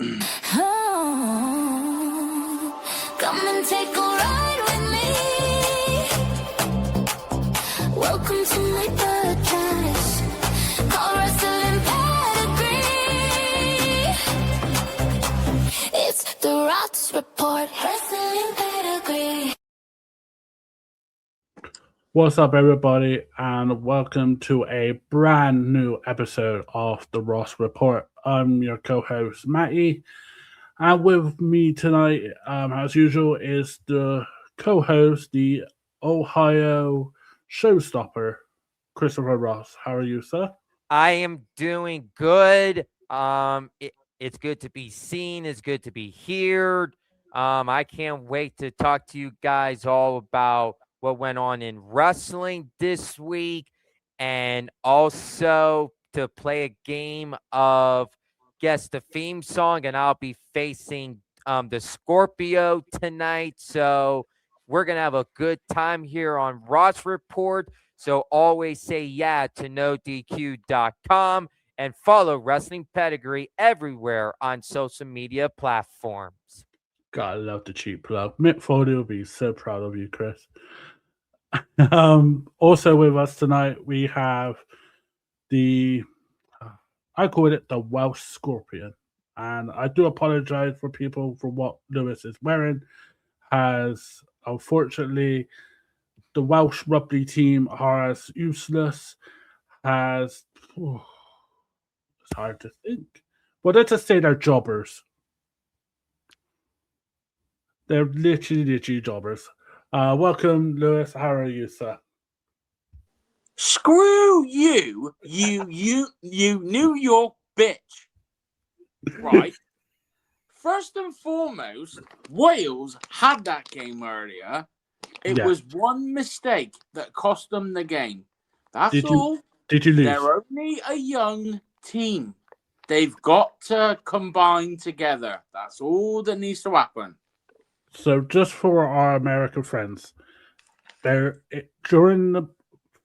Oh, come and take a ride with me. Welcome to my podcast. Call Wrestling Pedigree. It's the Rotz Report. Wrestling Pedigree. What's up, everybody, and welcome to a brand new episode of the Rotz Report. I'm your co-host, Matty, and with me tonight, as usual, is the co-host, the Ohio showstopper, Christopher Ross. How are you, sir? I am doing good. It's good to be seen. It's good to be heard. I can't wait to talk to you guys all about what went on in wrestling this week, and also to play a game of guess the theme song. And I'll be facing the Scorpio tonight, so we're gonna have a good time here on Rotz Report. So always say yeah to NoDQ.com and follow Wrestling Pedigree everywhere on social media platforms. Gotta love the cheap plug. Mick Foley will be so proud of you, Chris. Also with us tonight, we have I call it the Welsh Scorpion. And I do apologize for people for what Lewis is wearing. As unfortunately, the Welsh rugby team are as useless as it's hard to think. Well, let's just say they're jobbers. They're literally jobbers. Welcome, Lewis. How are you, sir? Screw you, you New York bitch. Right. First and foremost, Wales had that game earlier. It was one mistake that cost them the game. That's all. Did you lose? They're only a young team. They've got to combine together. That's all that needs to happen. So, just for our American friends, during the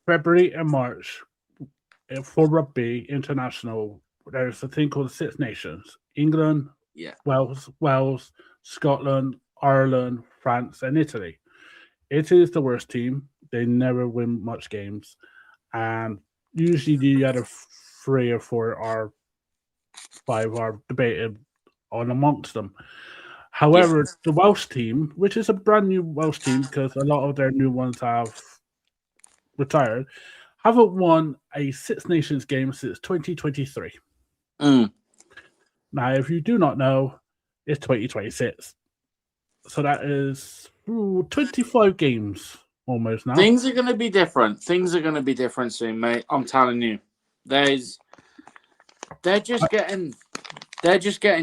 February and March for rugby international, there's a thing called the Six Nations: England, Wales, Scotland, Ireland, France, and Italy. Italy is the worst team. They never win much games, and usually the other 3 or 4 or 5 are debated on amongst them. However, the Welsh team, which is a brand new Welsh team because a lot of their new ones have retired, haven't won a Six Nations game since 2023. Now, if you do not know, it's 2026. So that is 25 games almost now. Things are going to be different. Things are going to be different soon, mate. I'm telling you. They're just getting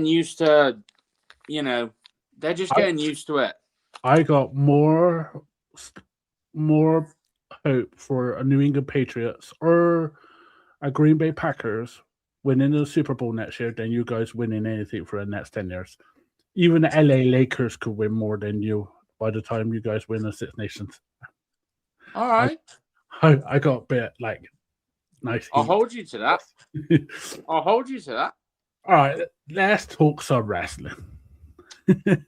used to, they're just getting used to it. I got more hope for a New England Patriots or a Green Bay Packers winning the Super Bowl next year than you guys winning anything for the next 10 years. Even the LA Lakers could win more than you by the time you guys win the Six Nations. All right. I got a bit nice. I'll hold you to that. I'll hold you to that. All right, let's talk some wrestling.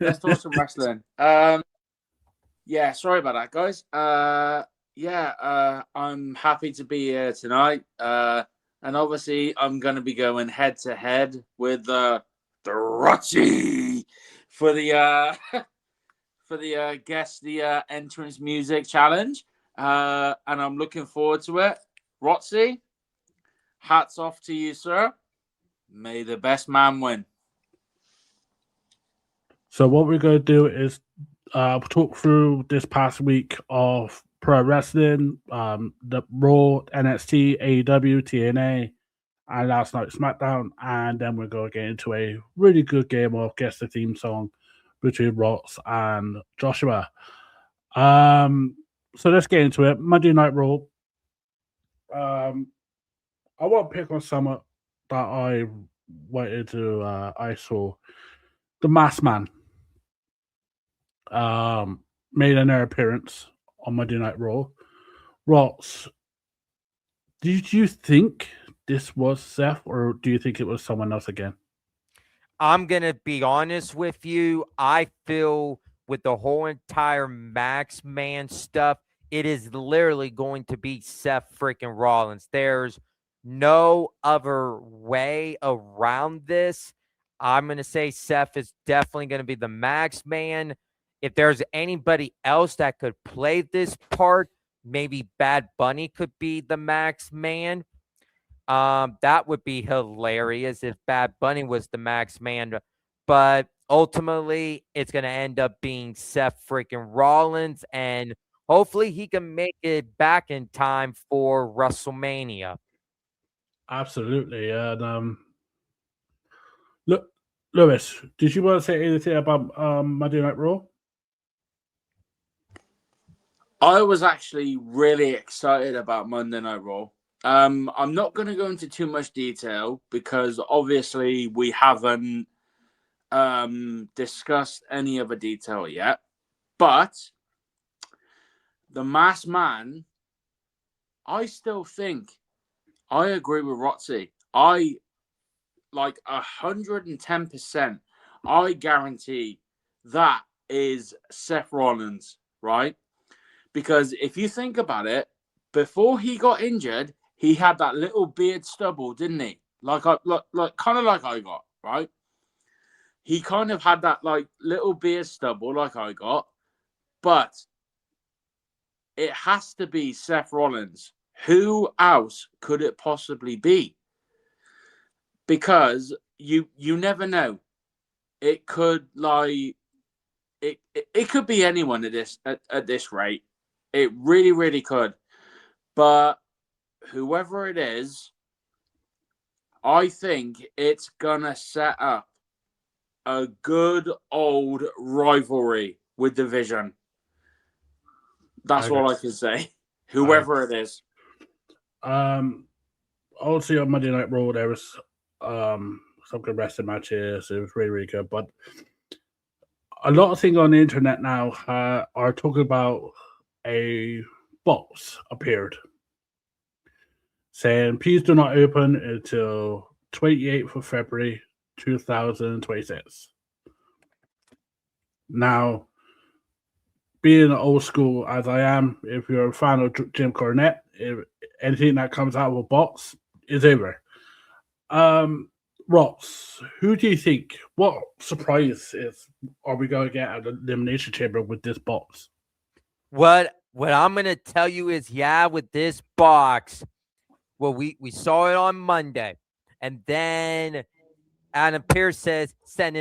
Let's talk some wrestling. Yeah, sorry about that, guys. I'm happy to be here tonight. And obviously, I'm going to be going head to head with the Rotzy for the guess the entrance music challenge. And I'm looking forward to it. Rotzy, hats off to you, sir. May the best man win. So what we're going to do is talk through this past week of pro wrestling, the Raw, NXT, AEW, TNA, and last night's Smackdown, and then we're going to get into a really good game of Guess the Theme Song between Rotz and Joshua. So let's get into it. Monday Night Raw. I won't pick on some that I wanted to. I saw the Masked Man made an appearance on Monday Night Raw. Rotz, did you think this was Seth, or do you think it was someone else again? I'm going to be honest with you. I feel with the whole entire Max Man stuff, it is literally going to be Seth freaking Rollins. There's no other way around this. I'm going to say Seth is definitely going to be the Max Man. If there's anybody else that could play this part, maybe Bad Bunny could be the Max Man. That would be hilarious if Bad Bunny was the Max Man. But ultimately, it's going to end up being Seth freaking Rollins, and hopefully he can make it back in time for WrestleMania. Absolutely. And look, Lewis, did you want to say anything about Monday Night Raw? I was actually really excited about Monday Night Raw. I'm not going to go into too much detail because obviously we haven't discussed any other detail yet. But the Masked Man, I still think I agree with Rotzi. I like 110%. I guarantee that is Seth Rollins, right? Because if you think about it, before he got injured, he had that little beard stubble, didn't he? Like kind of like I got, right? He kind of had that like little beard stubble, like I got, but it has to be Seth Rollins. Who else could it possibly be? Because you never know. It could it could be anyone at this rate. It really, really could. But whoever it is, I think it's gonna set up a good old rivalry with Division. That's all I can say. Whoever it is. Obviously on Monday Night Raw there was some good wrestling matches. It was really, really good. But a lot of things on the internet now are talking about a box appeared saying, please do not open until 28th of February 2026. Now, being old school as I am, if you're a fan of Jim Cornette, anything that comes out of a box is over. Rotz, who do you think, what surprise are we going to get at the Elimination Chamber with this box? What I'm going to tell you is, with this box, well, we saw it on Monday, and then Adam Pearce says send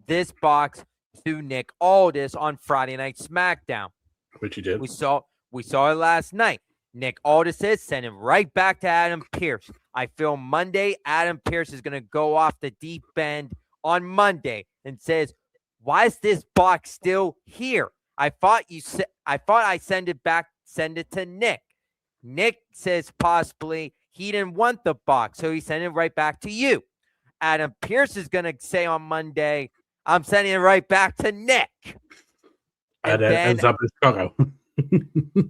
this box to Nick Aldis on Friday Night SmackDown, which he did. We saw it last night. Nick Aldis says send him right back to Adam Pearce. I feel Monday Adam Pearce is going to go off the deep end on Monday and says, "Why is this box still here? I thought I send it to Nick." Nick says possibly he didn't want the box, so he sent it right back to you. Adam Pearce is going to say on Monday, I'm sending it right back to Nick. And then ends up in Chicago.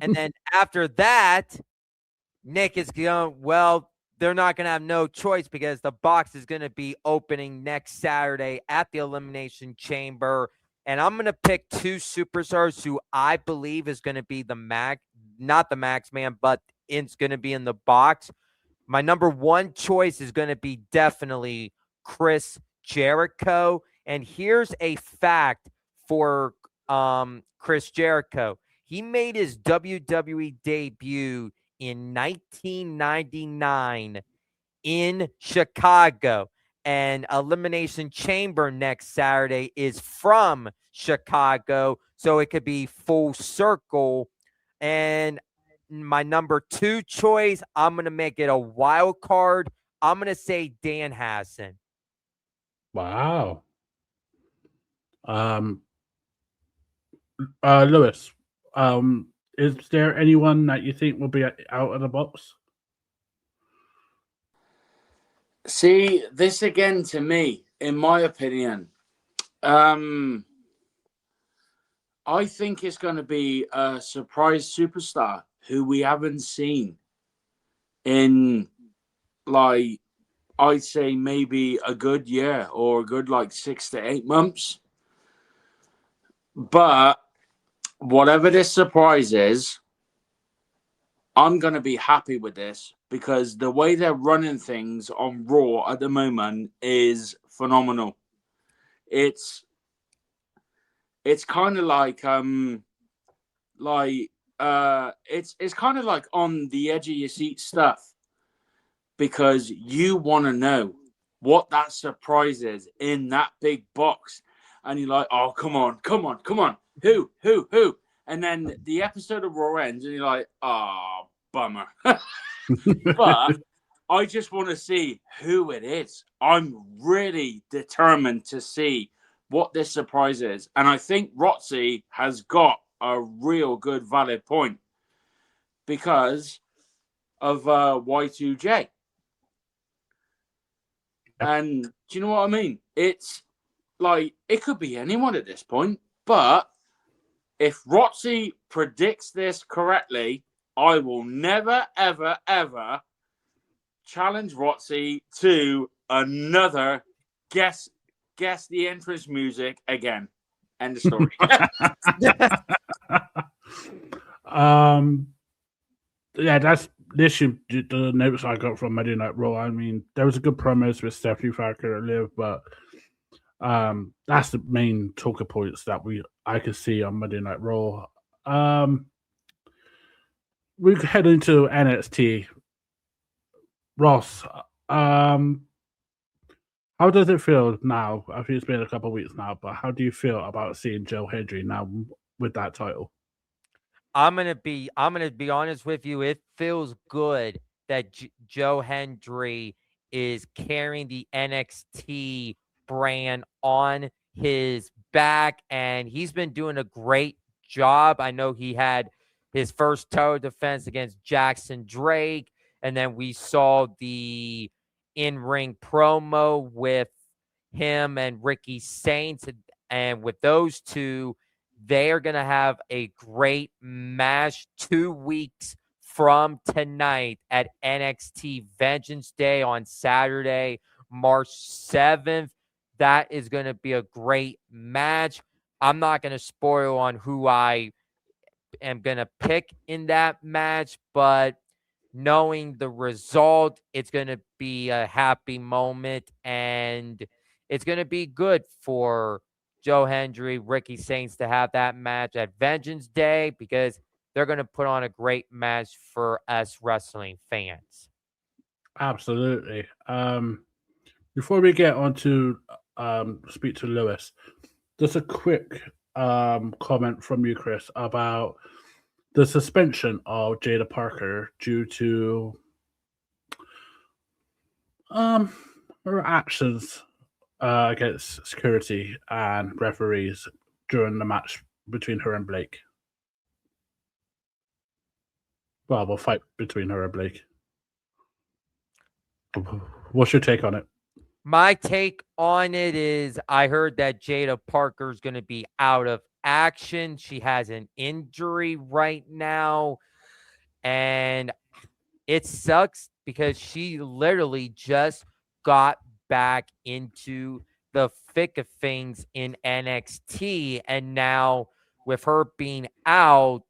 And then after that, Nick is going, well, they're not going to have no choice because the box is going to be opening next Saturday at the Elimination Chamber. And I'm going to pick two superstars who I believe is going to be not the Max Man, but it's going to be in the box. My number one choice is going to be definitely Chris Jericho. And here's a fact for Chris Jericho. He made his WWE debut in 1999 in Chicago. And Elimination Chamber next Saturday is from Chicago. So it could be full circle. And my number two choice, I'm going to make it a wild card. I'm going to say Dan Hassan. Wow. Lewis, is there anyone that you think will be out of the box? See, this again to me, in my opinion, I think it's going to be a surprise superstar who we haven't seen in, like, I'd say maybe a good year or a good like 6 to 8 months. But whatever this surprise is, I'm going to be happy with this because the way they're running things on Raw at the moment is phenomenal. It's kind of like it's kind of like on the edge of your seat stuff because you want to know what that surprise is in that big box, and you're like, oh, come on, who? And then the episode of Raw ends, and you're like, oh, bummer. But I just want to see who it is. I'm really determined to see what this surprise is. And I think Rotzi has got a real good valid point because of Y2J. And do you know what I mean? It's like, it could be anyone at this point, but if Rotzi predicts this correctly, I will never, ever, ever challenge Rotzi to another guess the entrance music again. End of story. Yeah, that's literally the notes I got from Monday Night Raw. I mean, there was a good promise with Stephanie Parker and Liv, but that's the main talker points that I could see on Monday Night Raw. We head into NXT. Ross, how does it feel now? I think it's been a couple of weeks now, but how do you feel about seeing Joie Hendry now with that title? I'm gonna be honest with you. It feels good that Joie Hendry is carrying the NXT brand on his back, and he's been doing a great job. I know he had his first title defense against Jackson Drake, and then we saw the in-ring promo with him and Ricky Saints, and with those two, they are going to have a great match 2 weeks from tonight at NXT Vengeance Day on Saturday, March 7th. That is going to be a great match. I'm not going to spoil on who I am going to pick in that match, but knowing the result, it's going to be a happy moment, and it's going to be good for Joie Hendry, Ricky Saints to have that match at Vengeance Day because they're going to put on a great match for us wrestling fans. Absolutely. Before we get on to speak to Lewis, just a quick comment from you, Chris, about the suspension of Jada Parker due to her actions against security and referees during the match between her and Blake. Well, the fight between her and Blake. What's your take on it? My take on it is I heard that Jada Parker is going to be out of action. She has an injury right now, and it sucks because she literally just got back into the thick of things in NXT, and now with her being out,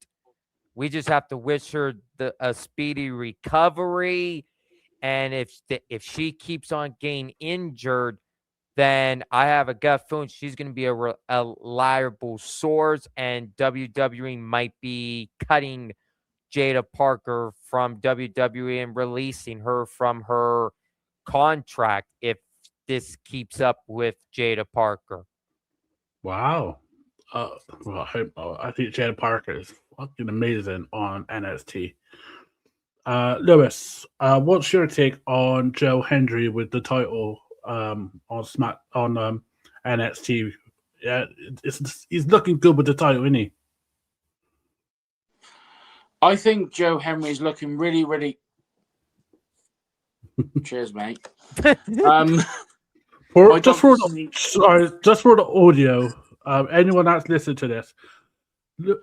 we just have to wish her a speedy recovery. And if she keeps on getting injured, then I have a gut feeling she's going to be a liable source, and WWE might be cutting Jada Parker from WWE and releasing her from her contract if this keeps up with Jada Parker. Wow. I think Jada Parker is fucking amazing on NXT. Lewis, what's your take on Joie Hendry with the title on NXT? Yeah, he's looking good with the title, isn't he? I think Joie Hendry's looking really, really. Cheers, mate. Just for the audio, anyone that's listened to this,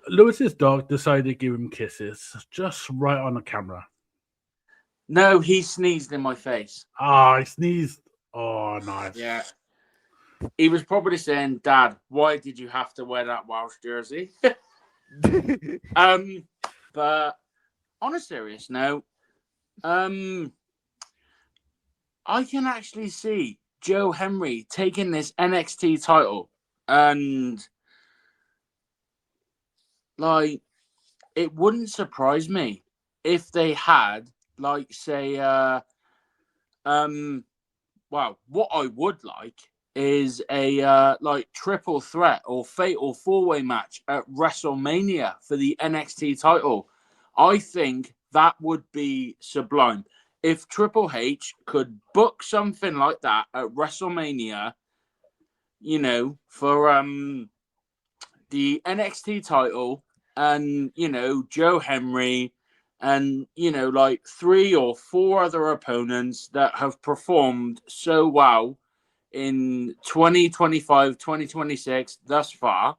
Lewis's dog decided to give him kisses just right on the camera. No, he sneezed in my face. I sneezed. Oh, nice. Yeah. He was probably saying, Dad, why did you have to wear that Welsh jersey? But on a serious note, I can actually see Joie Hendry taking this NXT title, and like, it wouldn't surprise me if they had, like, say, well, what I would like is a like triple threat or fatal four-way match at WrestleMania for the NXT title. I think that would be sublime. If Triple H could book something like that at WrestleMania, you know, for the NXT title, and you know, Joie Hendry, and you know, like 3 or 4 other opponents that have performed so well in 2025, 2026 thus far,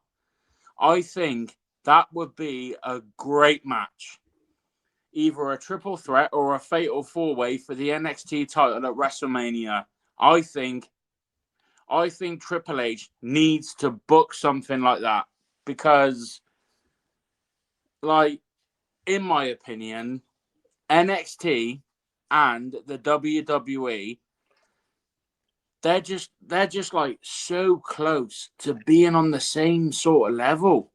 I think that would be a great match. Either a triple threat or a fatal four-way for the NXT title at WrestleMania. I think Triple H needs to book something like that, because, like, in my opinion, NXT and the WWE, they're just like so close to being on the same sort of level.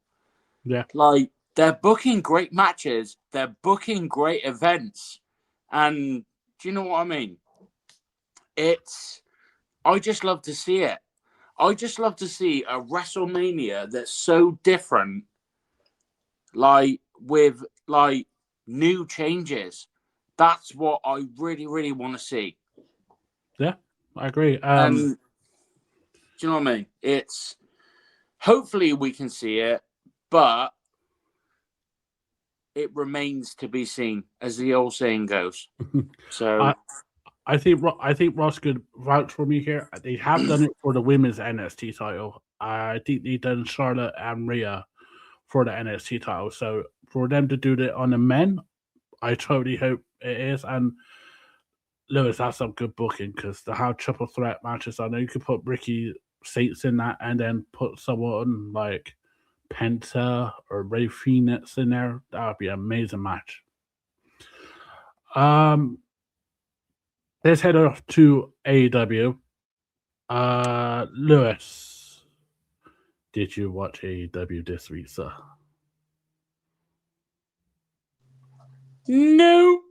Yeah. Like, they're booking great matches, they're booking great events, and do you know what I mean? I just love to see it. I just love to see a WrestleMania that's so different, like with like new changes. That's what I really, really want to see. Yeah, I agree. And do you know what I mean? It's hopefully we can see it, but it remains to be seen, as the old saying goes. So I think Ross could vouch for me here. They have done it for the women's NXT title. I think they've done Charlotte and Rhea for the NXT title. So for them to do that on the men, I totally hope it is. And Lewis, that's some good booking, because to have triple threat matches, I know you could put Ricky Saints in that and then put someone like Penta or Ray Phoenix in there. That would be an amazing match. Let's head off to AEW. Lewis, did you watch AEW this week, sir? no.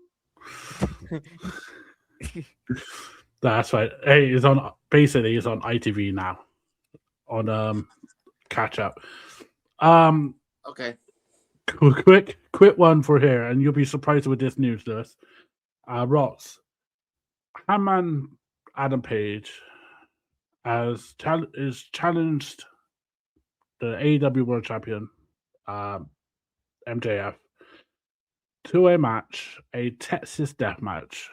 That's right. Hey, it's on ITV now on catch up. Okay. Quick one for here, and you'll be surprised with this news, Lewis. Rotz, Hangman Adam Page is challenged the AEW World Champion MJF to a match, a Texas Death Match.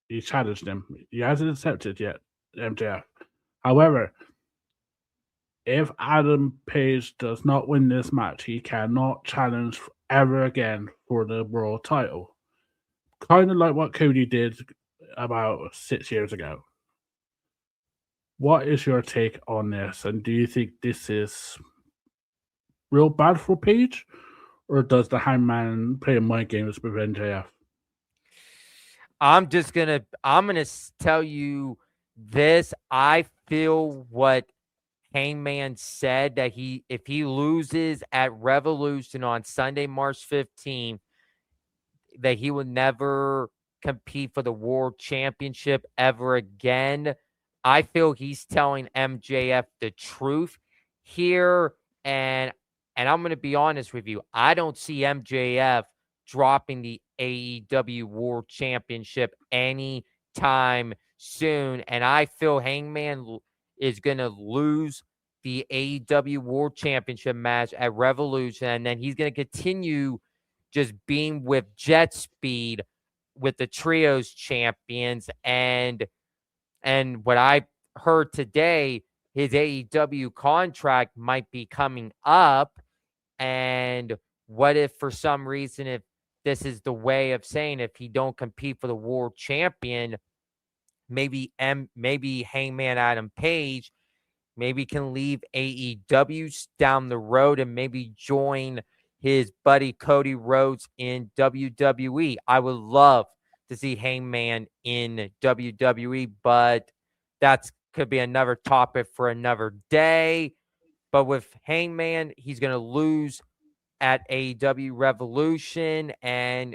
He challenged him. He hasn't accepted yet, MJF. However, if Adam Page does not win this match, he cannot challenge ever again for the world title. Kind of like what Cody did about 6 years ago. What is your take on this? And do you think this is real bad for Page? Or does the Hangman play mind games with MJF? I'm gonna tell you this. I feel what Hangman said, that if he loses at Revolution on Sunday, March 15th, that he would never compete for the World Championship ever again. I feel he's telling MJF the truth here, and I'm going to be honest with you. I don't see MJF dropping the AEW World Championship anytime soon, and I feel Hangman is going to lose the AEW World Championship match at Revolution, and then he's going to continue just being with jet speed with the trios champions. And what I heard today, his AEW contract might be coming up. And what if for some reason, if this is the way of saying if he don't compete for the world champion, maybe Hangman Adam Page maybe can leave AEW down the road and maybe join his buddy Cody Rhodes in WWE. I would love to see Hangman in WWE, but that's could be another topic for another day. But with Hangman, he's going to lose at AEW Revolution, and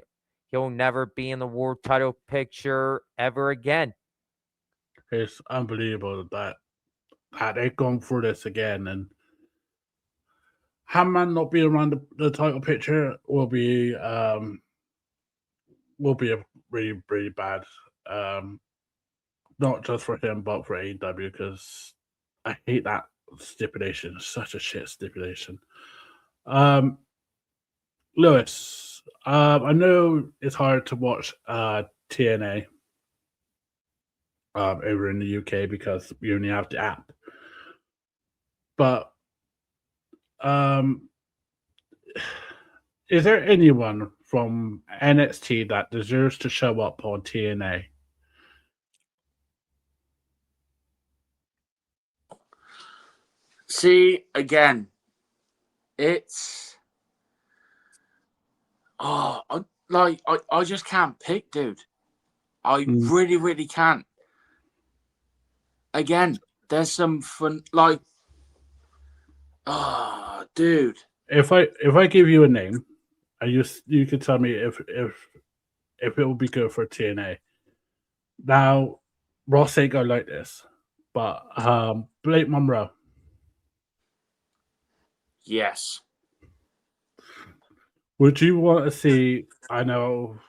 he'll never be in the world title picture ever again. It's unbelievable that they're going through this again, and Hangman not being around the title picture will be a really, really bad. Not just for him, but for AEW, because I hate that stipulation. It's such a shit stipulation. Lewis, I know it's hard to watch TNA over in the UK because you only have the app. But is there anyone from NXT that deserves to show up on TNA? See, again, it's I just can't pick, dude. I really, really can't. Again, there's some fun, like, dude. If I give you a name, and you can tell me if it will be good for TNA. Now, Ross ain't gonna like this, but Blake Monroe. Yes. Would you want to see? I know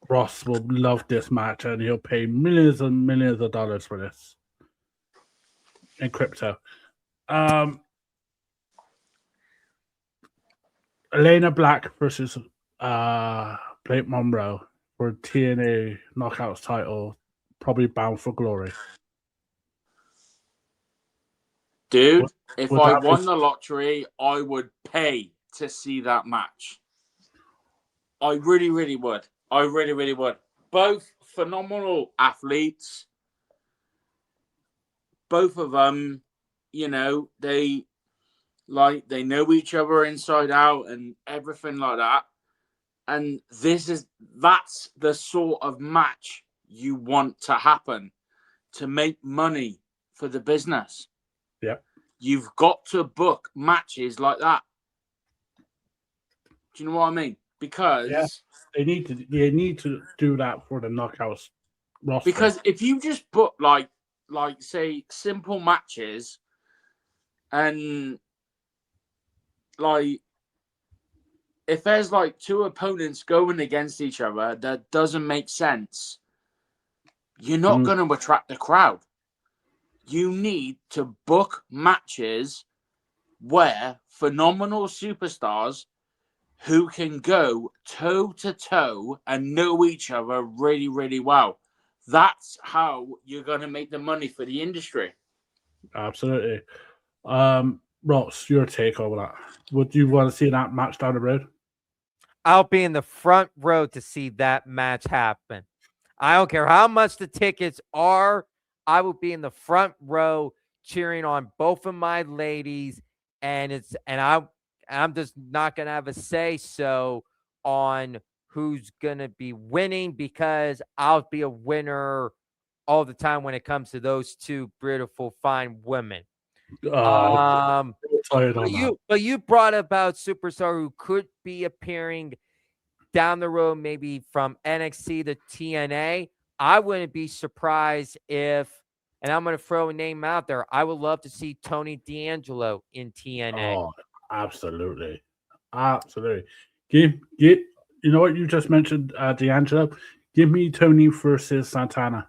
Ross will love this match, and he'll pay millions and millions of dollars for this in crypto. Elena Black versus Blake Monroe for TNA Knockouts title, probably Bound for Glory. Dude, if I won the lottery, I would pay to see that match. I really, really would. I really, really would. Both phenomenal athletes. Both of them, you know, they know each other inside out and everything like that. And that's the sort of match you want to happen to make money for the business. Yeah. You've got to book matches like that. Do you know what I mean? Because they need to do that for the Knockouts roster. Because if you just book like say simple matches and like if there's like two opponents going against each other that doesn't make sense, you're not going to attract the crowd. You need to book matches where phenomenal superstars who can go toe to toe and know each other really, really well. That's how you're going to make the money for the industry. Absolutely. Ross, your take on that. Would you want to see that match down the road? I'll be in the front row to see that match happen. I don't care how much the tickets are. I will be in the front row cheering on both of my ladies, and I'm just not gonna have a say so on who's gonna be winning because I'll be a winner all the time when it comes to those two beautiful, fine women. But you brought about superstar who could be appearing down the road, maybe from NXT to TNA. I wouldn't be surprised if, and I'm going to throw a name out there, I would love to see Tony D'Angelo in TNA. Oh, absolutely. Absolutely. You know what you just mentioned, D'Angelo? Give me Tony versus Santana.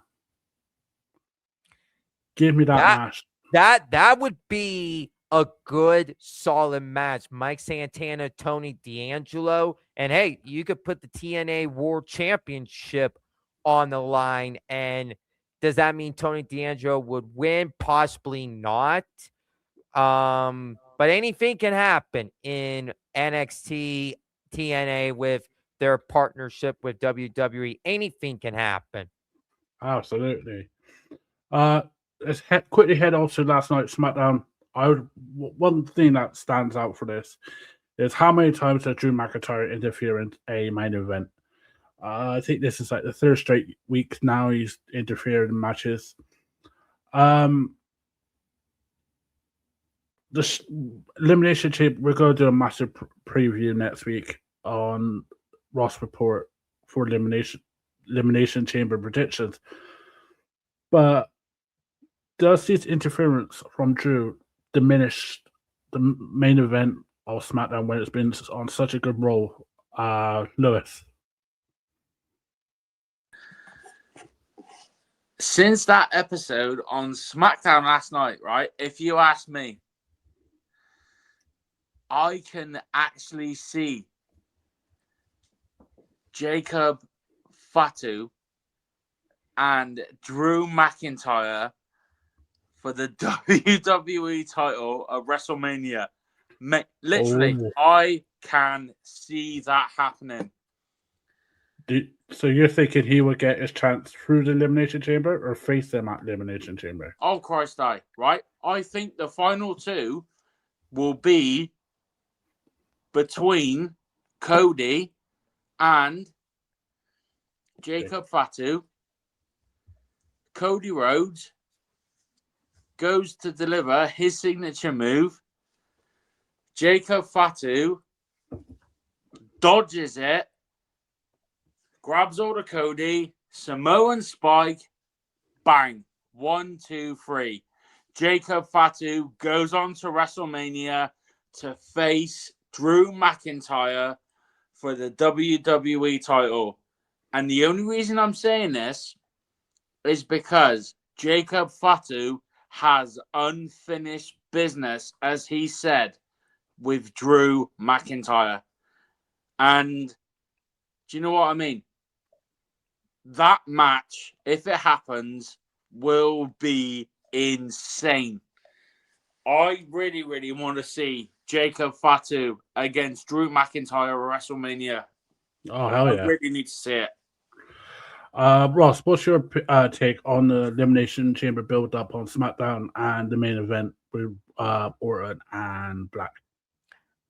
Give me that match. That would be a good, solid match. Mike Santana, Tony D'Angelo. And hey, you could put the TNA World Championship on the line. And does that mean Tony D'Angelo would win? Possibly not. But anything can happen in NXT, TNA with their partnership with WWE. Anything can happen. Absolutely. Let's quickly head off to last night's SmackDown. One thing that stands out for this is how many times has Drew McIntyre interfered in a main event. I think this is like the third straight week now he's interfered in matches. The Elimination Chamber, we're going to do a massive preview next week on Rotz Report for Elimination Chamber predictions. But does this interference from Drew diminish the main event of SmackDown when it's been on such a good roll, Lewis? Since that episode on SmackDown last night, right? If you ask me, I can actually see Jacob Fatu and Drew McIntyre for the WWE title at WrestleMania. Literally, I can see that happening. So you're thinking he will get his chance through the Elimination Chamber or face them at Elimination Chamber? Oh, Christ, right? I think the final two will be between Cody and Jacob Fatu. Cody Rhodes goes to deliver his signature move. Jacob Fatu dodges it, grabs hold of Cody, Samoan Spike, bang. 1, 2, 3. Jacob Fatu goes on to WrestleMania to face Drew McIntyre for the WWE title. And the only reason I'm saying this is because Jacob Fatu has unfinished business, as he said, with Drew McIntyre. And do you know what I mean? That match, if it happens, will be insane. I really, really want to see Jacob Fatu against Drew McIntyre at WrestleMania. Oh, hell yeah. I really need to see it. Ross, what's your take on the Elimination Chamber build-up on SmackDown and the main event with Orton and Black?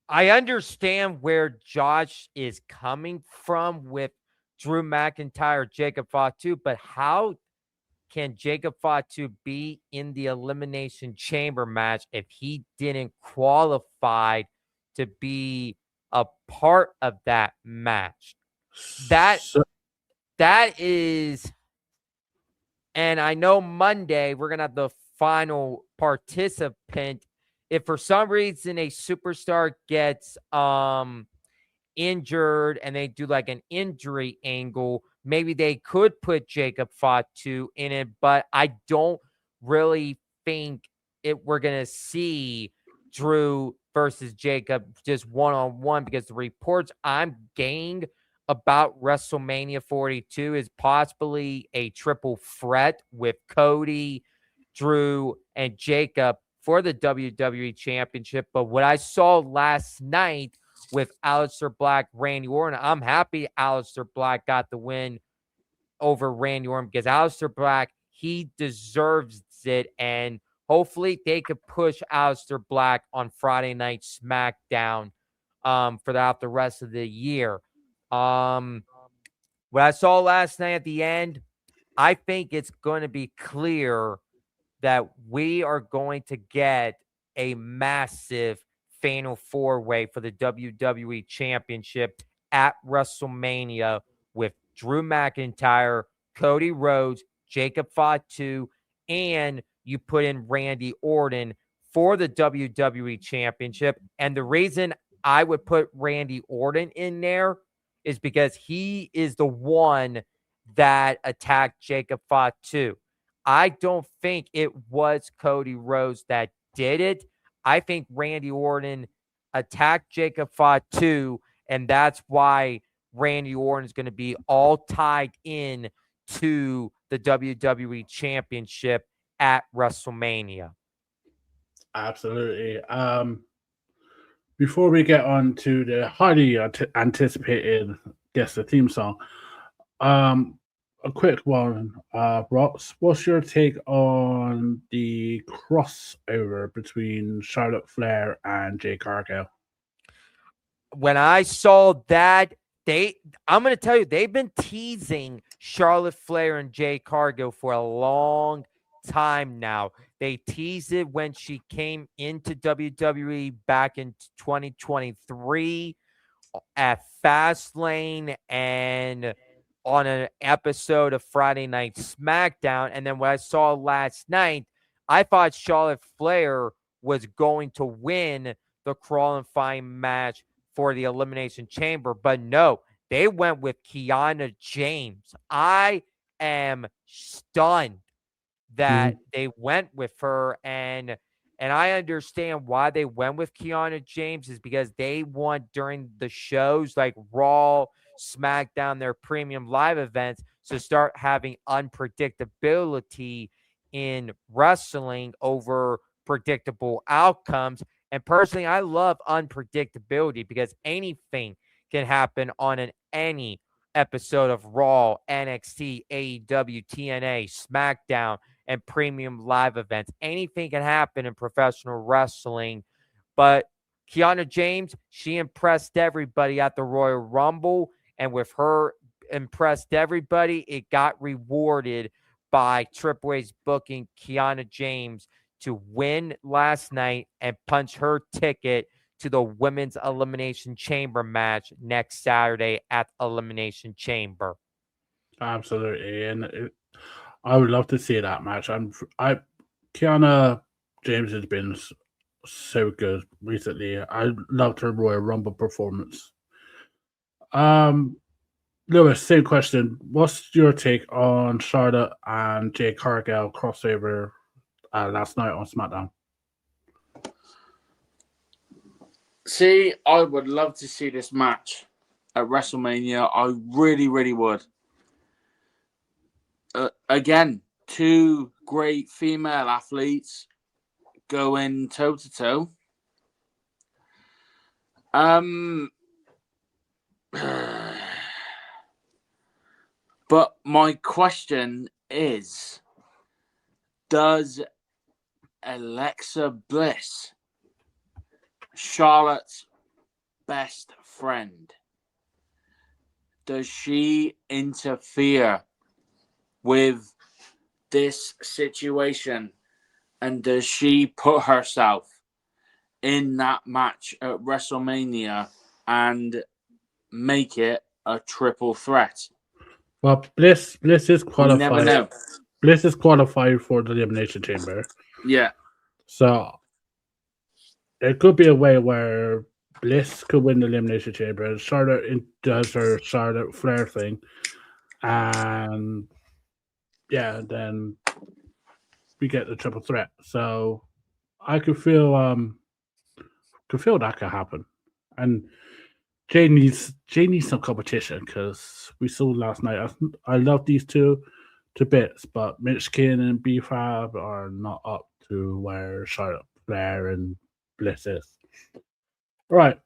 I understand where Josh is coming from with Drew McIntyre, Jacob Fatu, but how can Jacob Fatu be in the Elimination Chamber match if he didn't qualify to be a part of that match? That is, and I know Monday we're going to have the final participant. If for some reason a superstar gets injured and they do like an injury angle, maybe they could put Jacob Fatu in it, but I don't really think we're going to see Drew versus Jacob just one-on-one, because the reports I'm getting about WrestleMania 42 is possibly a triple threat with Cody, Drew, and Jacob for the WWE Championship. But what I saw last night with Aleister Black, Randy Orton, I'm happy Aleister Black got the win over Randy Orton, because Aleister Black, he deserves it, and hopefully they could push Aleister Black on Friday Night SmackDown for the rest of the year. What I saw last night at the end, I think it's going to be clear that we are going to get a massive Fatal 4-Way for the WWE Championship at WrestleMania with Drew McIntyre, Cody Rhodes, Jacob Fatu, and you put in Randy Orton for the WWE Championship. And the reason I would put Randy Orton in there is because he is the one that attacked Jacob Fatu. I don't think it was Cody Rhodes that did it. I think Randy Orton attacked Jacob Fatu, and that's why Randy Orton is going to be all tied in to the WWE Championship at WrestleMania. Absolutely. Before we get on to the highly anticipated guess the theme song. A quick one, Rotz. What's your take on the crossover between Charlotte Flair and Jade Cargill? When I saw that, I'm going to tell you, they've been teasing Charlotte Flair and Jade Cargill for a long time now. They teased it when she came into WWE back in 2023 at Fastlane and on an episode of Friday Night SmackDown. And then what I saw last night, I thought Charlotte Flair was going to win the qualifying match for the Elimination Chamber. But no, they went with Kiana James. I am stunned that they went with her, and I understand why they went with Kiana James is because they want during the shows like Raw, SmackDown, their premium live events to start having unpredictability in wrestling over predictable outcomes. And personally, I love unpredictability because anything can happen on any episode of Raw, NXT, AEW, TNA, SmackDown, and premium live events. Anything can happen in professional wrestling. But Kiana James, she impressed everybody at the Royal Rumble. And with her impressed everybody, it got rewarded by Triple H's booking Kiana James to win last night and punch her ticket to the Women's Elimination Chamber match next Saturday at Elimination Chamber. Absolutely. And I would love to see that match. Kiana James has been so good recently. I loved her Royal Rumble performance. Lewis, same question. What's your take on Charlotte and Jade Cargill crossover last night on SmackDown? See, I would love to see this match at WrestleMania. I really, really would. Again, two great female athletes going toe to toe. But my question is, does Alexa Bliss, Charlotte's best friend, does she interfere with this situation, and does she put herself in that match at WrestleMania and make it a triple threat? Well, Bliss is qualified. You never know. Bliss is qualified for the Elimination Chamber. Yeah. So it could be a way where Bliss could win the Elimination Chamber, and Charlotte does her Charlotte Flair thing, and then we get the triple threat. So I could feel that could happen, and Jay needs some competition because we saw last night. I love these two to bits, but Mitch King and B-Fab are not up to where Charlotte Flair and Bliss is. All right.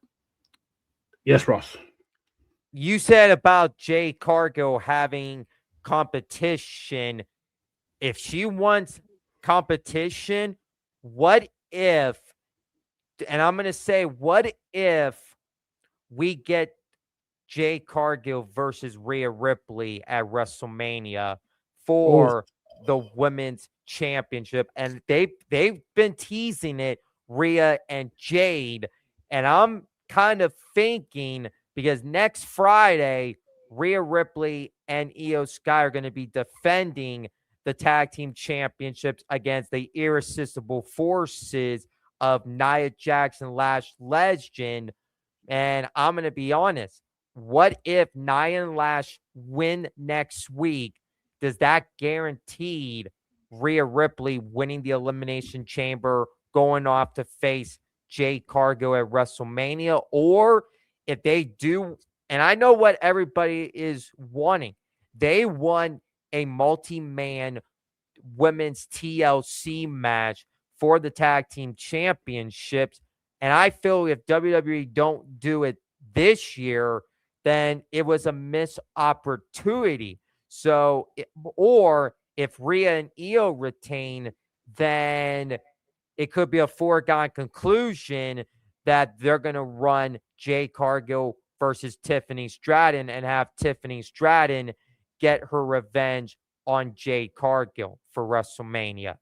Yes, Ross. You said about Jade Cargill having competition. If she wants competition, what if, and I'm going to say, what if we get Jade Cargill versus Rhea Ripley at WrestleMania for the women's championship? And they've been teasing it, Rhea and Jade. And I'm kind of thinking, because next Friday, Rhea Ripley and Io Sky are going to be defending the tag team championships against the irresistible forces of Nia Jackson, Lash Legend. And I'm going to be honest, what if Nia and Lash win next week? Does that guarantee Rhea Ripley winning the Elimination Chamber, going off to face Jade Cargill at WrestleMania? Or if they do, and I know what everybody is wanting, they want a multi-man women's TLC match for the tag team championships. And I feel if WWE don't do it this year, then it was a missed opportunity. So, or if Rhea and Io retain, then it could be a foregone conclusion that they're going to run Jade Cargill versus Tiffany Stratton and have Tiffany Stratton get her revenge on Jade Cargill for WrestleMania.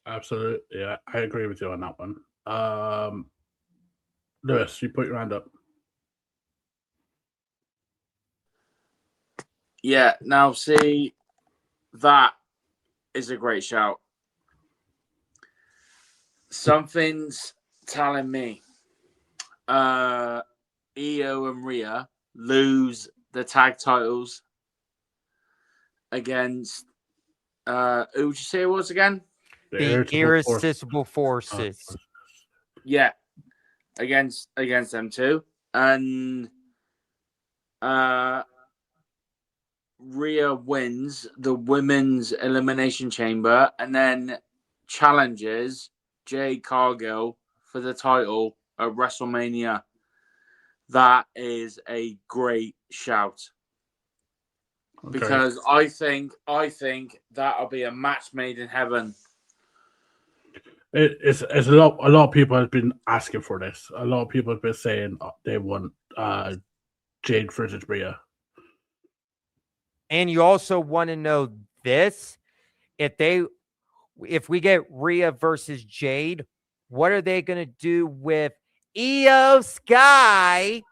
Absolutely. Yeah, I agree with you on that one. Lewis, you put your hand up. Yeah, now see, that is a great shout. Something's telling me Io and Rhea lose the tag titles against who would you say it was again? The Irresistible Forces. Yeah. Against them two. And Rhea wins the women's elimination chamber and then challenges Jade Cargill for the title at WrestleMania. That is a great shout. Okay. Because I think that'll be a match made in heaven. It's a lot of people have been asking for this. A lot of people have been saying they want Jade versus Rhea. And you also want to know this: if we get Rhea versus Jade, what are they going to do with Io Sky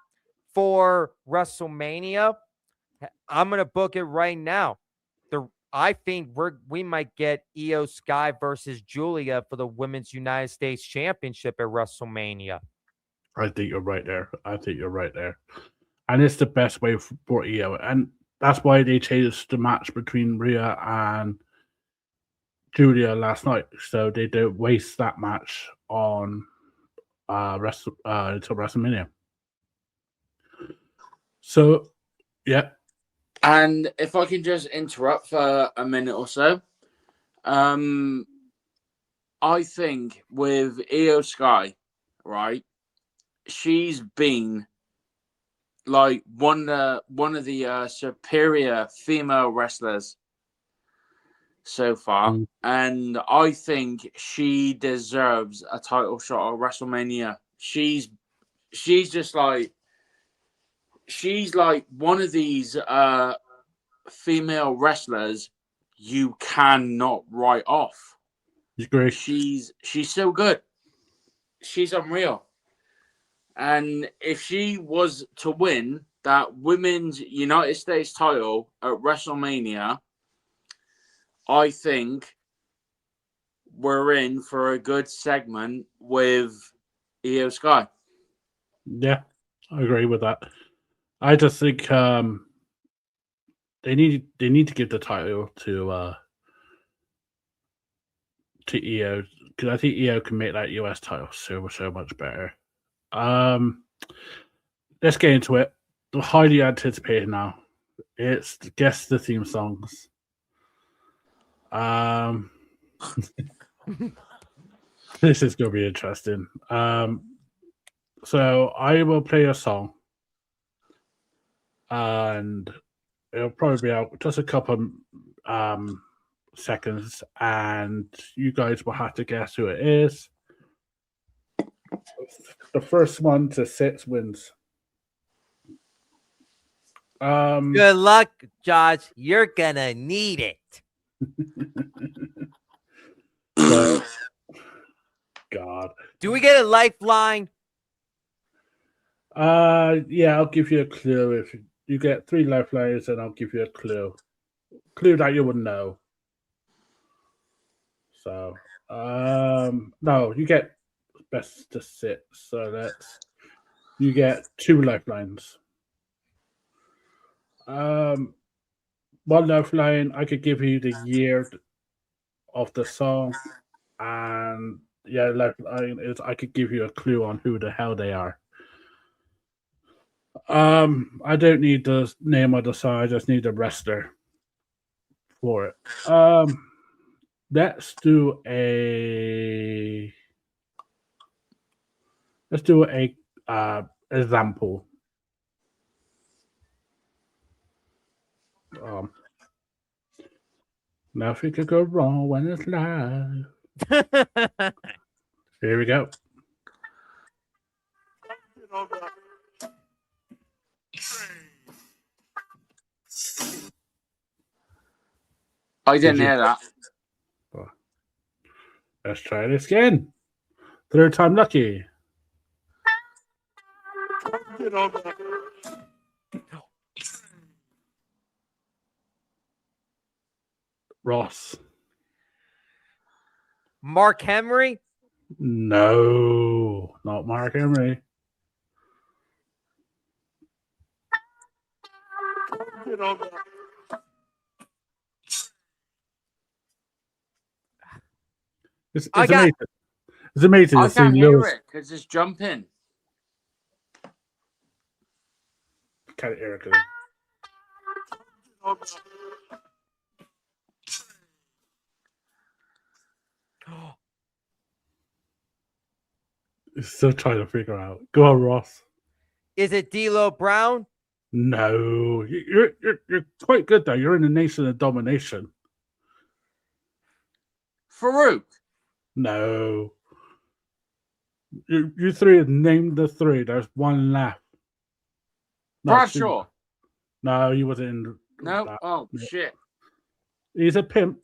for WrestleMania? I'm going to book it right now. I think we might get Io Sky versus Julia for the Women's United States Championship at WrestleMania. I think you're right there. And it's the best way for Io. And that's why they changed the match between Rhea and Julia last night. So they don't waste that match on until WrestleMania. So, yeah. And if I can just interrupt for a minute or so, I think with Io Sky, right, she's been like one of the superior female wrestlers so far, and I think she deserves a title shot at WrestleMania. She's just like. She's like one of these female wrestlers you cannot write off. Great. She's so good. She's unreal. And if she was to win that Women's United States title at WrestleMania, I think we're in for a good segment with Io Sky. Yeah, I agree with that. I just think they need to give the title to Io, because I think Io can make that US title so much better. Let's get into it. The highly anticipated now. It's guess the theme songs. This is gonna be interesting. So I will play a song. And it'll probably be out just a couple seconds, and you guys will have to guess who it is. The first one to 6 wins. Good luck, Josh. You're gonna need it. God. Do we get a lifeline? Yeah, I'll give you a clue. If you get 3 lifelines, and I'll give you a clue that you would know. So, no, you get best to 6. So you get 2 lifelines. One lifeline, I could give you the year of the song, and yeah, lifeline is I could give you a clue on who the hell they are. I don't need the name of the song. I just need the wrestler for it. Let's do a example. Nothing could go wrong when it's live. Here we go. I didn't hear that. Let's try this again. Third time lucky. Ross. Mark Henry? No, not Mark Henry. It's amazing. It's amazing I to see can't hear Lewis. it because it's jumping. Can't hear it. Still trying to figure out. Go on, Ross. Is it D'Lo Brown? No, you're quite good though. You're in the nation of domination. Farouk? No. You three have named the three. There's one left. Bradshaw? No, he wasn't in. No. That. Oh shit. He's a pimp.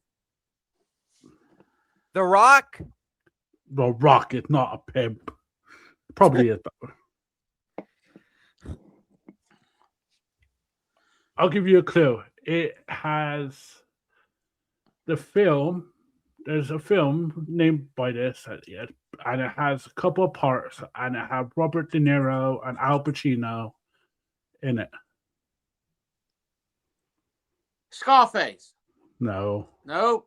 The Rock? The Rock is not a pimp. Probably is. I'll give you a clue. It has the film. There's a film named by this, and it has a couple of parts, and it has Robert De Niro and Al Pacino in it. Scarface? No. No.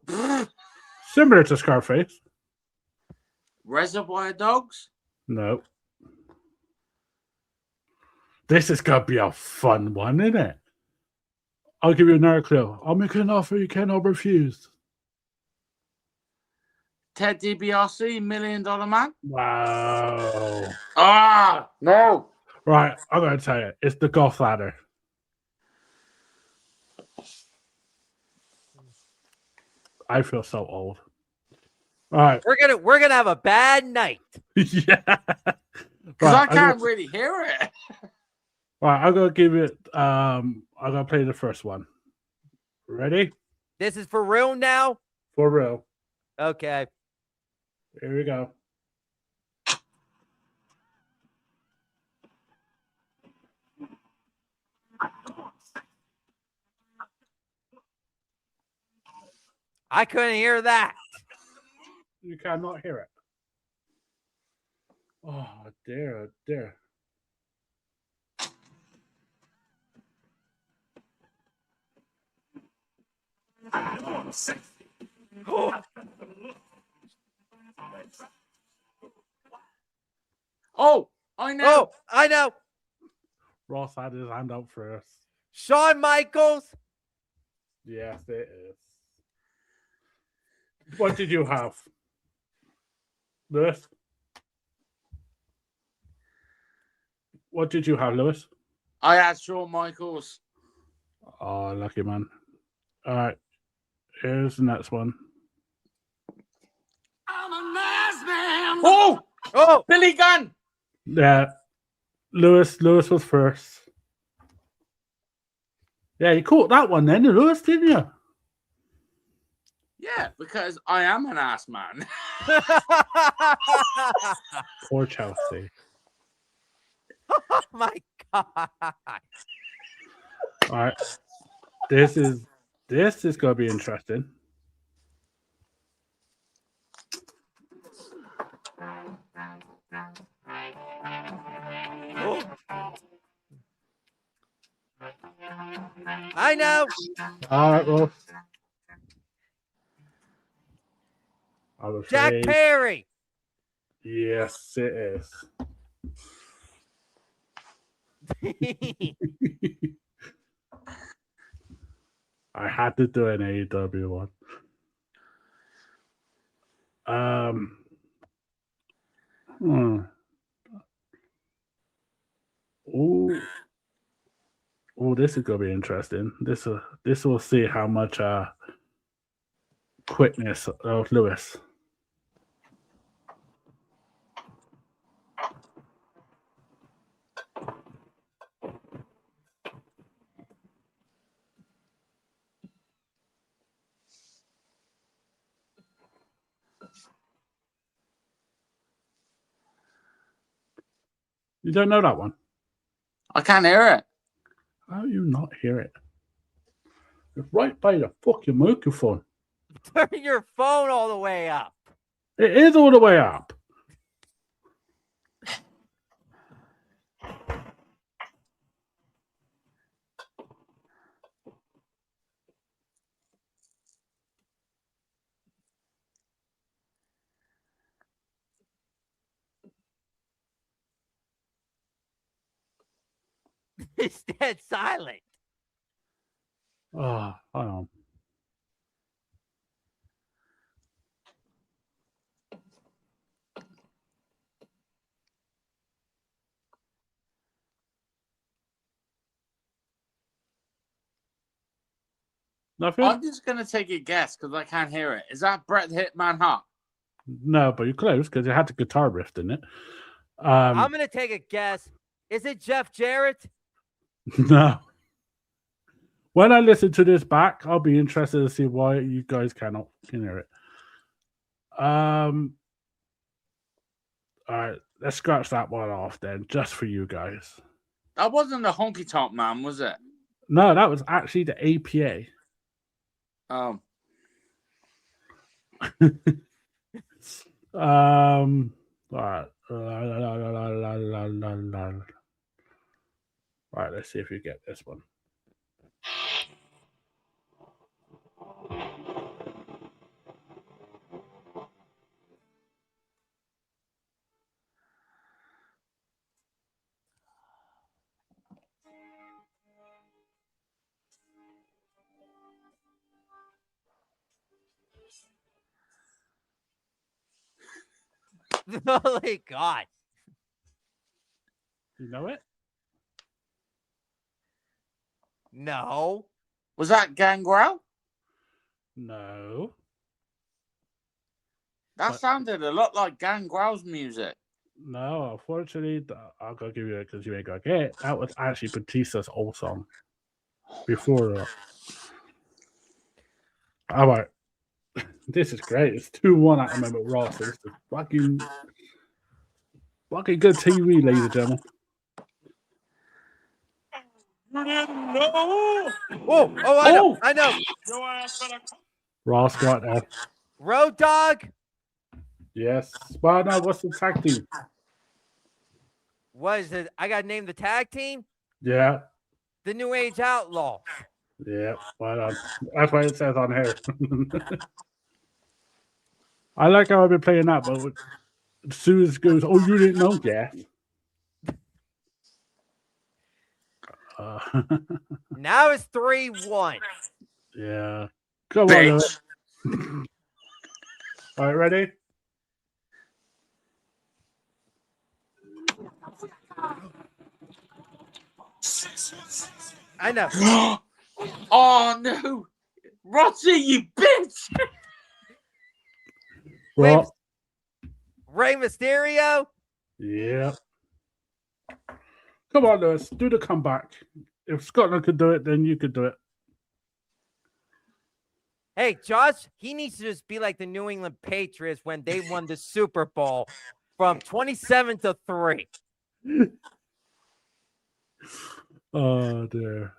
Similar to Scarface. Reservoir Dogs? No. This is going to be a fun one, isn't it? I'll give you another clue. I'll make an offer you cannot refuse. Ted DiBiase, $1 Million Man? Wow. Ah, no. Right, I'm going to tell you. It's The Godfather. I feel so old. All right. We're gonna have a bad night. Yeah. Because I can't really hear it. All right, I'm gonna give it. I'm gonna play the first one. Ready? This is for real now? For real. Okay. Here we go. I couldn't hear that. You cannot hear it. Oh dear, oh dear. Oh, I know. Oh, I know. Ross had his hand up first. Shawn Michaels. Yes, it is. What did you have? Lewis? What did you have, Lewis? I had Shawn Michaels. Oh, lucky man. All right. Here's the next one. I'm a nice man. Oh! Oh! Billy Gunn! Yeah. Lewis was first. Yeah, you caught that one then, Lewis, didn't you? Yeah, because I am an ass man. Poor Chelsea. Oh my God. All right. This is going to be interesting. I know. All right, well. Jack Perry. Yes, it is. I had to do an AEW one. Ooh. Oh, this is gonna be interesting. This will see how much quickness of Lewis. You don't know that one? I can't hear it. How do you not hear it? It's right by the fucking microphone. Turn your phone all the way up. It is all the way up. It's dead silent. Oh, hold on. Nothing? I'm just going to take a guess because I can't hear it. Is that Bret the Hitman Hart? No, but you're close because it had the guitar riff in it. I'm going to take a guess. Is it Jeff Jarrett? No. When I listen to this back, I'll be interested to see why you guys can hear it. All right, let's scratch that one off then, just for you guys. That wasn't the Honky Tonk Man, was it? No, that was actually the APA. Oh. All right. Right, let's see if you get this one. Holy God. You know it? No. Was that Gangrel? No. That But- sounded a lot like Gangrel's music. No, unfortunately, I'll go give you it because you ain't gonna get it. That was actually Batista's old song. Before that. All right. This is great. It's 2-1 at the moment, Ross. This is fucking good TV, ladies and gentlemen. Oh, I know. Ross got that. Road Dogg. Yes. Well, no, what's the tag team? What is it? I got to name the tag team? Yeah. The New Age Outlaw. Yeah. Well, that's what it says on here. I like how I've been playing that, but as soon as it goes, oh, you didn't know? Yeah. Now it's 3-1. Yeah. Come on, Lewis. All right, ready? I know. Oh, no. Rotsy, you bitch. Well, Rey Mysterio. yeah. Come on, Lewis. Do the comeback. If Scotland could do it, then you could do it. Hey, Josh, he needs to just be like the New England Patriots when they won the Super Bowl from 27-3. Oh, dear.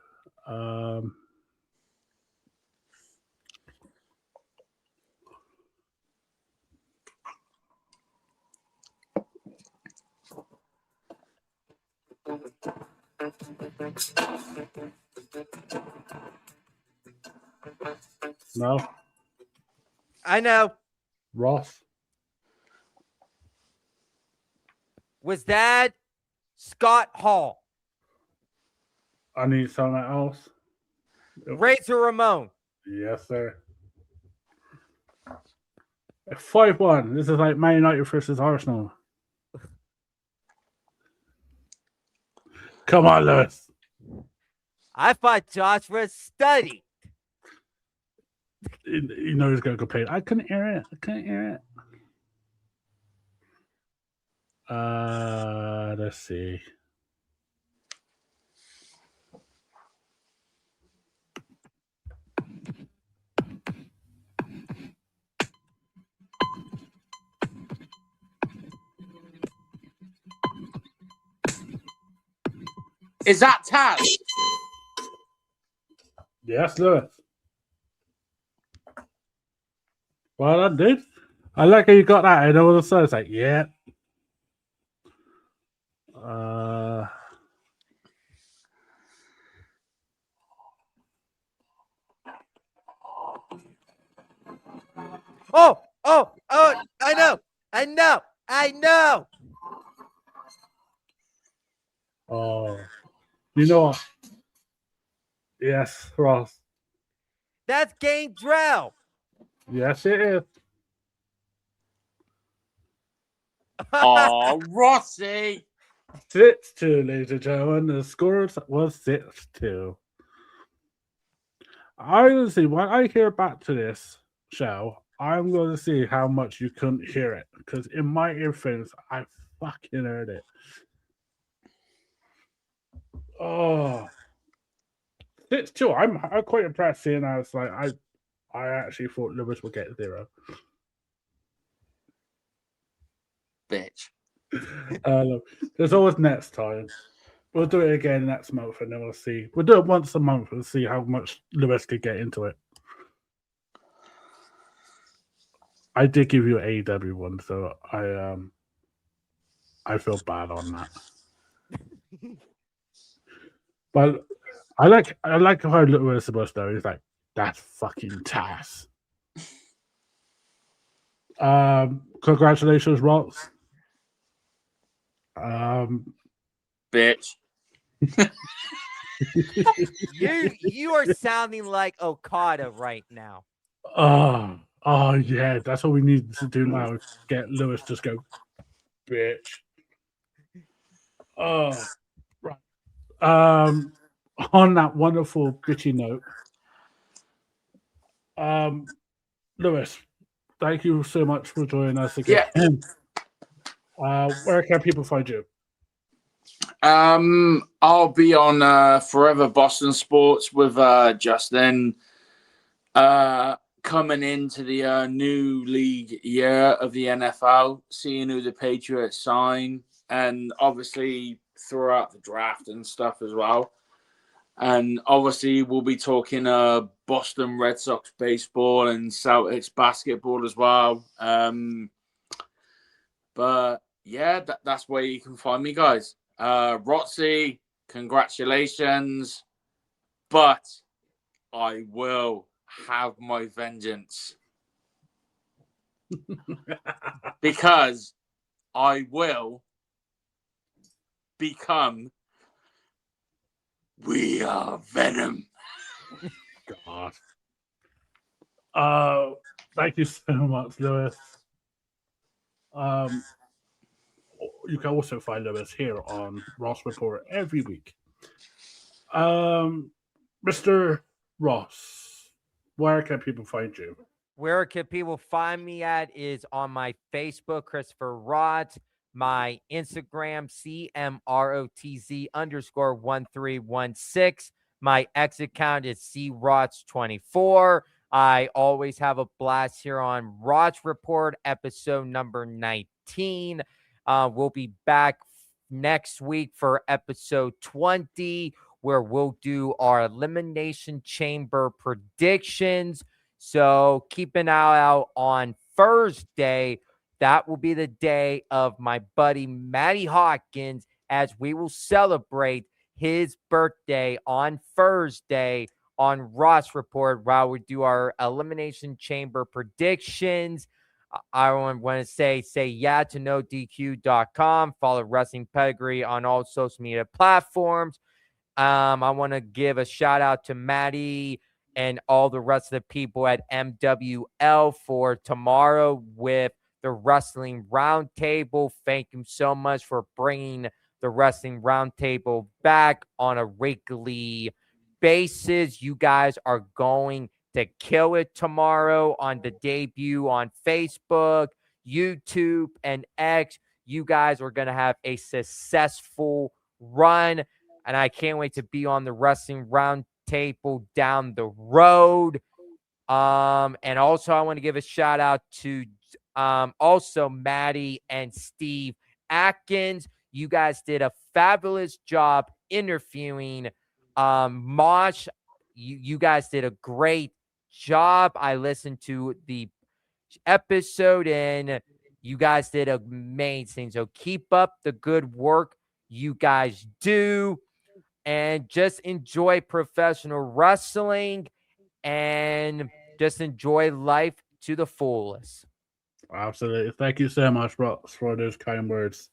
No. I know. Ross. Was that Scott Hall? I need something else. Razor Ramon. Yes, sir. 5-1. This is like Man United versus Arsenal. Come on, Lewis. I thought Josh was studied. You know he's going to complain. I couldn't hear it. Let's see. Is that Taz? Yes, Lewis. Well done, dude. I like how you got that. And all of a sudden, it's like, yeah. Oh, I know. Oh, you know what? Yes, Ross. That's Gangrel. Yes, it is. Oh, Rossi. 6-2, ladies and gentlemen. The score was 6-2. I'm going to see, when I hear back to this show, I'm going to see how much you couldn't hear it. Because in my earphones, I fucking heard it. Oh. 6-2. I'm quite impressed seeing how it's like, I actually thought Lewis would get 0. Bitch. There's always next time. We'll do it again next month and then we'll see. We'll do it once a month and see how much Lewis could get into it. I did give you an AEW one, so I feel bad on that. But I like how Lewis was though. He's like, that's fucking Taz. Congratulations, Rotz. Bitch. You are sounding like Okada right now. Oh yeah, that's what we need to do now. Get Lewis just go, bitch. Oh, right. On that wonderful bitchy note, Lewis, thank you so much for joining us again. Yeah. Where can people find you? I'll be on Forever Boston Sports with Justin. Coming into the new league year of the NFL, seeing who the Patriots sign, and obviously throughout the draft and stuff as well. And obviously we'll be talking Boston Red Sox baseball and Celtics basketball as well. But yeah, that's where you can find me, guys. Rotzi, congratulations. But I will have my vengeance. Because I will become We Are Venom. God. Thank you so much, Lewis. You can also find Lewis here on Rotz Report every week. Mr. Ross, where can people find you? Where can people find me at is on my Facebook, Christopher Rotz, my Instagram, CMROTZ_1316. My X account is CRotz24. I always have a blast here on Rotz Report, episode number 19. We'll be back next week for episode 20, where we'll do our Elimination Chamber predictions. So keep an eye out on Thursday. That will be the day of my buddy Matty Hawkins, as we will celebrate his birthday on Thursday on Rotz Report, while we do our Elimination Chamber predictions. I want to say yeah to NoDQ.com. Follow Wrestling Pedigree on all social media platforms. I want to give a shout out to Maddie and all the rest of the people at MWL for tomorrow with the Wrestling Roundtable. Thank you so much for bringing the Wrestling Roundtable back on a weekly bases. You guys are going to kill it tomorrow on the debut on Facebook, YouTube, and X. You guys are going to have a successful run, and I can't wait to be on the Wrestling Roundtable down the road. And also I want to give a shout out to also Maddie and Steve Atkins. You guys did a fabulous job interviewing Mosh. You guys did a great job. I listened to the episode and you guys did amazing. So keep up the good work you guys do and just enjoy professional wrestling and just enjoy life to the fullest. Absolutely. Thank you so much, Rotz, for those kind words.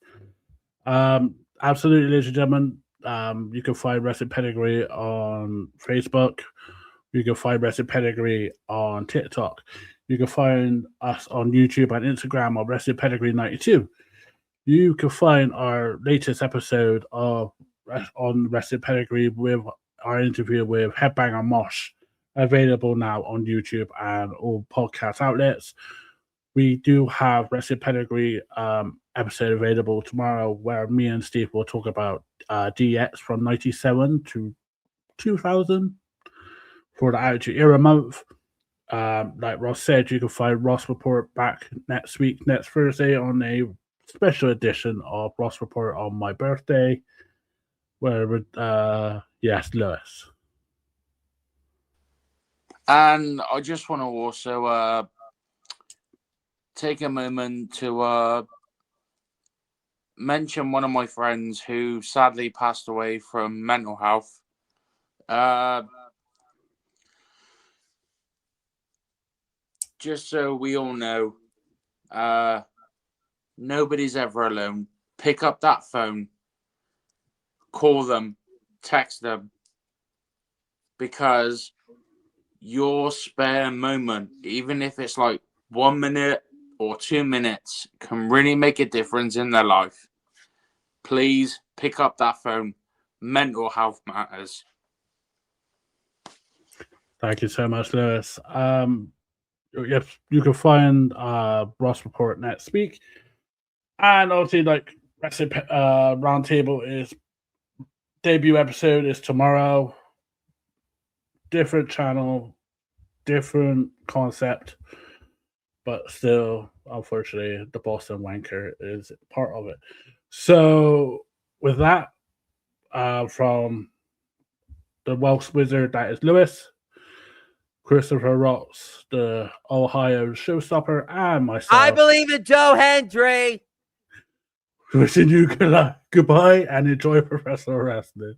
Absolutely, ladies and gentlemen. You can find Wrestling Pedigree on Facebook. You can find Wrestling Pedigree on TikTok. You can find us on YouTube and Instagram on Wrestling Pedigree 92. You can find our latest episode on Wrestling Pedigree with our interview with Headbanger Mosh available now on YouTube and all podcast outlets. We do have Wrestling Pedigree episode available tomorrow where me and Steve will talk about DX from 97 to 2000 for the Attitude Era month. Like Ross said, you can find Rotz Report back next Thursday on a special edition of Rotz Report on my birthday. Where yes, Lewis. And I just want to also take a moment to mention one of my friends who sadly passed away from mental health. Just so we all know, nobody's ever alone. Pick up that phone, call them, text them, because your spare moment, even if it's like 1 minute or 2 minutes, can really make a difference in their life. Please pick up that phone. Mental health matters. Thank you so much, Lewis. Yes, you can find Rotz Report next week. And obviously, like Wrestling Roundtable is debut episode is tomorrow. Different channel, different concept, but still, unfortunately, the Boston Wanker is part of it. So, with that, from the Welsh Wizard, that is Lewis, Christopher Rotz, the Ohio Showstopper, and myself. I believe in Joie Hendry. Wishing you goodbye and enjoy professional wrestling.